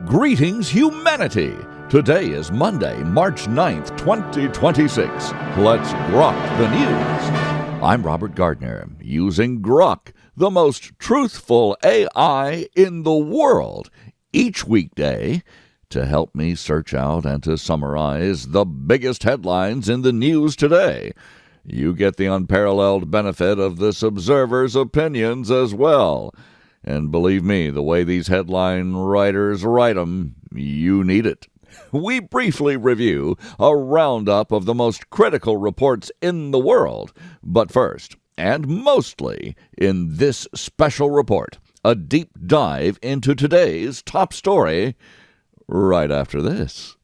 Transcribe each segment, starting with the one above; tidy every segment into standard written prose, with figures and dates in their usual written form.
Greetings, humanity! Today is Monday, March 9th, 2026. Let's grok the news. I'm Robert Gardner, using GROK, the most truthful AI in the world, each weekday to help me search out and to summarize the biggest headlines in the news today. You get the unparalleled benefit of this observer's opinions as well. And believe me, the way these headline writers write them, you need it. We briefly review a roundup of the most critical reports in the world. But first, and mostly in this special report, a deep dive into today's top story right after this.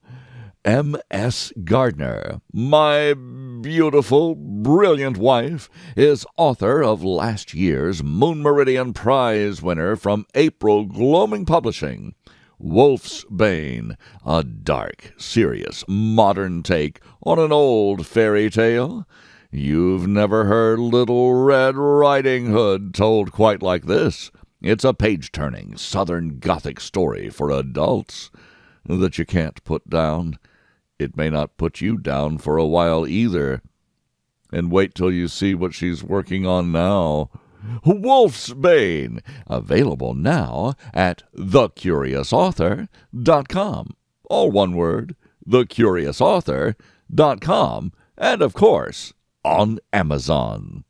M.S. Gardner, my beautiful, brilliant wife, is author of last year's Moon Meridian Prize winner from April Gloaming Publishing, Wolf's Bane, a dark, serious, modern take on an old fairy tale. You've never heard Little Red Riding Hood told quite like this. It's a page-turning Southern Gothic story for adults that you can't put down. It may not put you down for a while either. And wait till you see what she's working on now. Wolf's Bane, available now at thecuriousauthor.com. All one word, thecuriousauthor.com, and of course, on Amazon.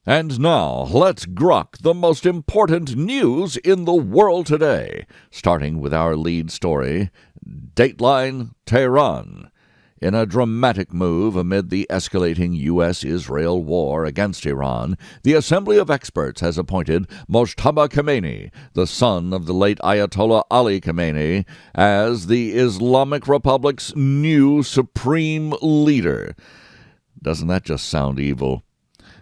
And now, let's grok the most important news in the world today, starting with our lead story, Dateline Tehran. In a dramatic move amid the escalating U.S.-Israel war against Iran, the Assembly of Experts has appointed Mojtaba Khamenei, the son of the late Ayatollah Ali Khamenei, as the Islamic Republic's new supreme leader. Doesn't that just sound evil?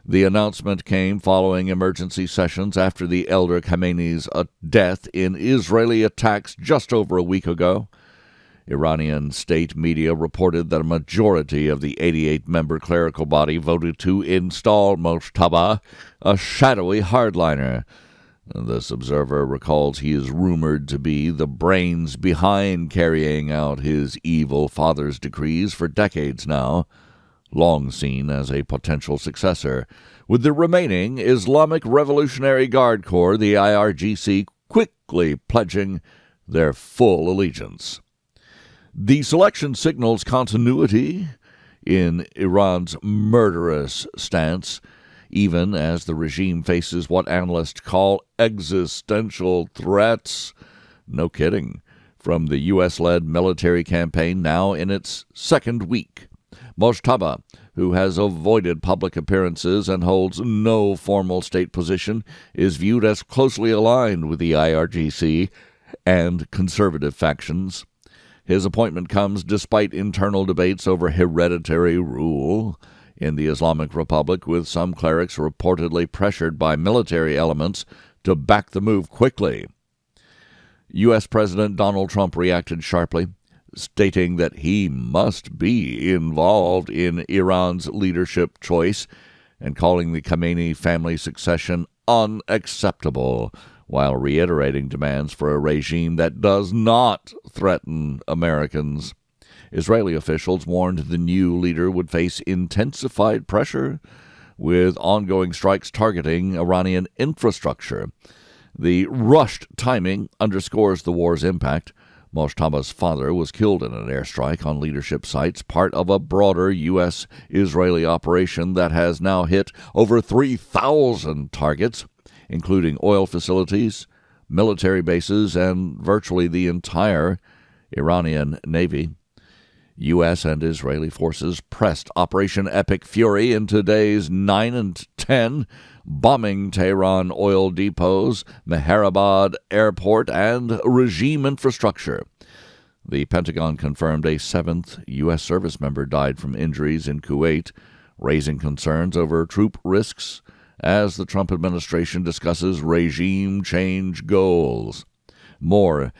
The announcement came following emergency sessions after the elder Khamenei's death in Israeli attacks just over a week ago. Iranian state media reported that a majority of the 88-member clerical body voted to install Mojtaba, a shadowy hardliner. This observer recalls he is rumored to be the brains behind carrying out his evil father's decrees for decades now, long seen as a potential successor, with the remaining Islamic Revolutionary Guard Corps, the IRGC, quickly pledging their full allegiance. The selection signals continuity in Iran's murderous stance, even as the regime faces what analysts call existential threats. No kidding. From the U.S.-led military campaign now in its second week. Mojtaba, who has avoided public appearances and holds no formal state position, is viewed as closely aligned with the IRGC and conservative factions. His appointment comes despite internal debates over hereditary rule in the Islamic Republic, with some clerics reportedly pressured by military elements to back the move quickly. U.S. President Donald Trump reacted sharply, stating that he must be involved in Iran's leadership choice and calling the Khamenei family succession unacceptable, while reiterating demands for a regime that does not threaten Americans. Israeli officials warned the new leader would face intensified pressure, with ongoing strikes targeting Iranian infrastructure. The rushed timing underscores the war's impact. Mojtaba's father was killed in an airstrike on leadership sites, part of a broader U.S.-Israeli operation that has now hit over 3,000 targets, including oil facilities, military bases, and virtually the entire Iranian Navy. U.S. and Israeli forces pressed Operation Epic Fury into days 9 and 10, bombing Tehran oil depots, Mehrabad airport, and regime infrastructure. The Pentagon confirmed a 7th U.S. service member died from injuries in Kuwait, raising concerns over troop risks as the Trump administration discusses regime change goals. More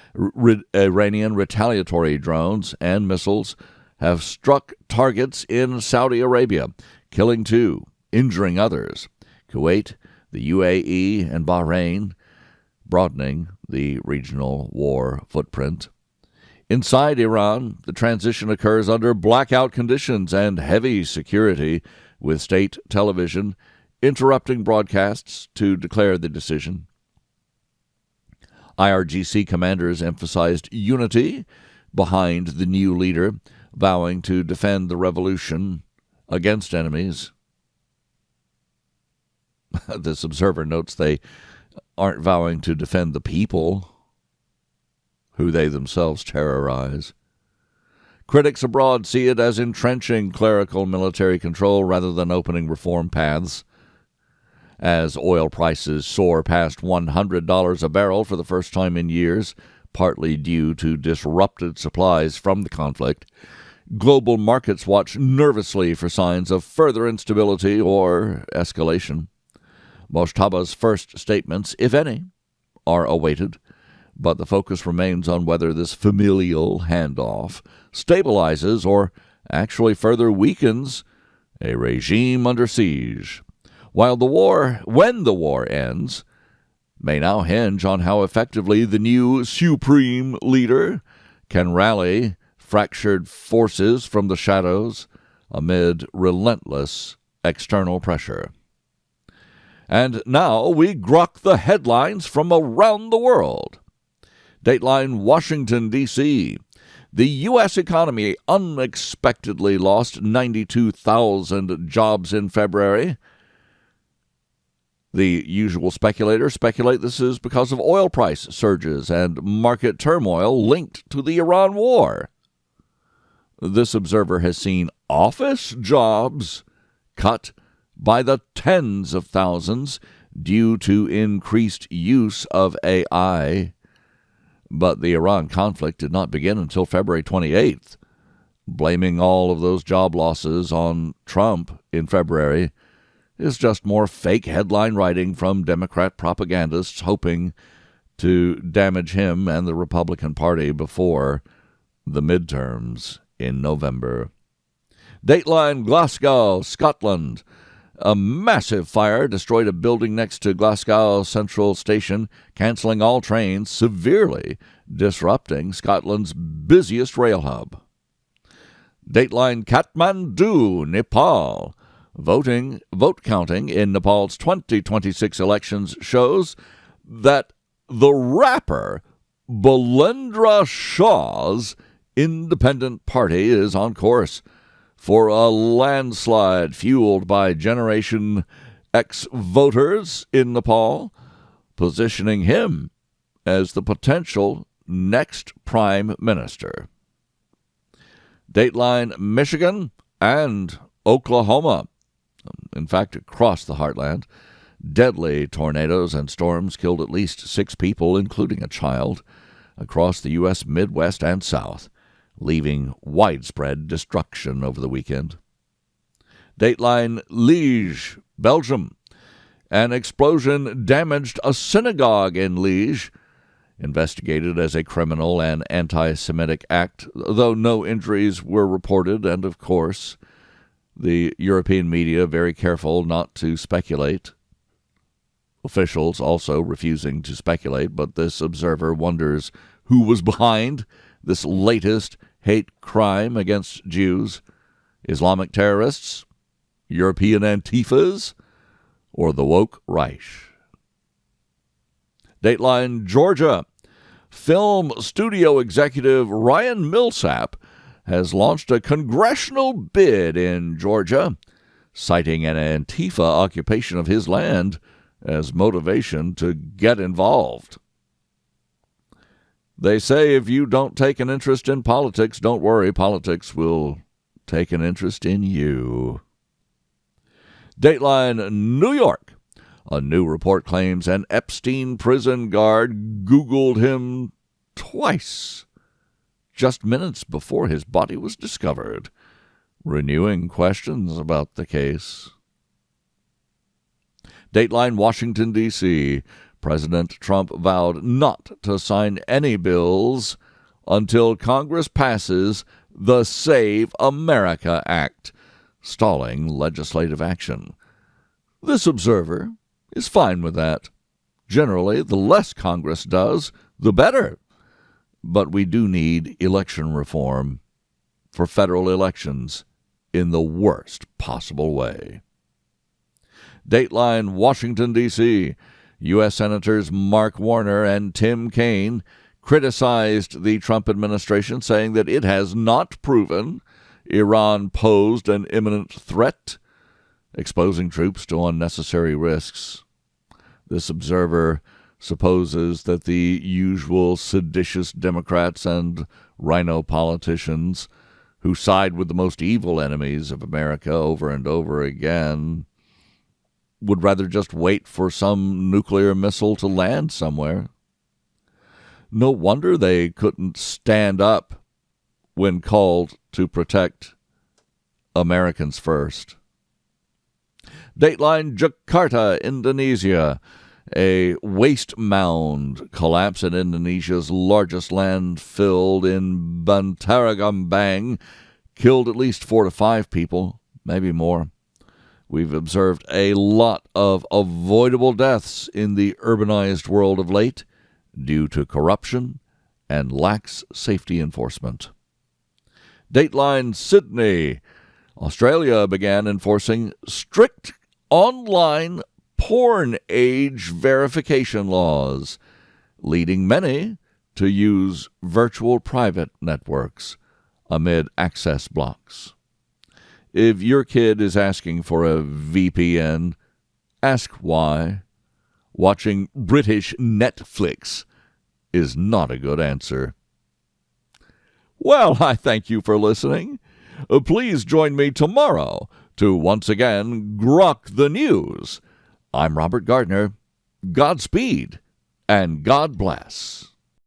Iranian retaliatory drones and missiles have struck targets in Saudi Arabia, killing 2, injuring others. Kuwait, the UAE, and Bahrain, broadening the regional war footprint. Inside Iran, the transition occurs under blackout conditions and heavy security, with state television interrupting broadcasts to declare the decision. IRGC commanders emphasized unity behind the new leader, vowing to defend the revolution against enemies. This observer notes they aren't vowing to defend the people, who they themselves terrorize. Critics abroad see it as entrenching clerical military control rather than opening reform paths. As oil prices soar past $100 a barrel for the first time in years, partly due to disrupted supplies from the conflict, global markets watch nervously for signs of further instability or escalation. Mojtaba's first statements, if any, are awaited, but the focus remains on whether this familial handoff stabilizes or actually further weakens a regime under siege. When the war ends, may now hinge on how effectively the new supreme leader can rally fractured forces from the shadows amid relentless external pressure. And now we grok the headlines from around the world. Dateline Washington, D.C. The U.S. economy unexpectedly lost 92,000 jobs in February. The usual speculators speculate this is because of oil price surges and market turmoil linked to the Iran war. This observer has seen office jobs cut by the tens of thousands due to increased use of AI. But the Iran conflict did not begin until February 28th. Blaming all of those job losses on Trump in February is just more fake headline writing from Democrat propagandists hoping to damage him and the Republican Party before the midterms in November. Dateline Glasgow, Scotland. A massive fire destroyed a building next to Glasgow Central station, cancelling all trains, severely disrupting Scotland's busiest rail hub. Dateline Kathmandu, Nepal. Vote counting in Nepal's 2026 elections shows that the rapper Balendra Shah's independent party is on course for a landslide fueled by Generation X voters in Nepal, positioning him as the potential next prime minister. Dateline Michigan and Oklahoma. In fact, across the heartland, deadly tornadoes and storms killed at least 6 people, including a child, across the U.S. Midwest and South, leaving widespread destruction over the weekend. Dateline Liege, Belgium. An explosion damaged a synagogue in Liege, investigated as a criminal and anti-Semitic act, though no injuries were reported, and of course, the European media very careful not to speculate. Officials also refusing to speculate, but this observer wonders who was behind this latest hate crime against Jews: Islamic terrorists, European Antifas, or the woke Reich. Dateline Georgia. Film studio executive Ryan Millsap has launched a congressional bid in Georgia, citing an Antifa occupation of his land as motivation to get involved. They say if you don't take an interest in politics, don't worry, politics will take an interest in you. Dateline New York. A new report claims an Epstein prison guard Googled him twice, just minutes before his body was discovered, renewing questions about the case. Dateline Washington, D.C. President Trump vowed not to sign any bills until Congress passes the Save America Act, stalling legislative action. This observer is fine with that. Generally, the less Congress does, the better. But we do need election reform for federal elections in the worst possible way. Dateline, Washington, D.C. U.S. Senators Mark Warner and Tim Kaine criticized the Trump administration, saying that it has not proven Iran posed an imminent threat, exposing troops to unnecessary risks. This observer supposes that the usual seditious Democrats and rhino politicians who side with the most evil enemies of America over and over again would rather just wait for some nuclear missile to land somewhere. No wonder they couldn't stand up when called to protect Americans first. Dateline, Jakarta, Indonesia. A waste mound collapse in Indonesia's largest landfill in Bantaragambang killed at least 4 to 5 people, maybe more. We've observed a lot of avoidable deaths in the urbanized world of late due to corruption and lax safety enforcement. Dateline, Sydney. Australia began enforcing strict online porn age verification laws, leading many to use virtual private networks amid access blocks. If your kid is asking for a VPN, ask why. Watching British Netflix is not a good answer. Well, I thank you for listening. Please join me tomorrow to once again grok the news. I'm Robert Gardner. Godspeed and God bless.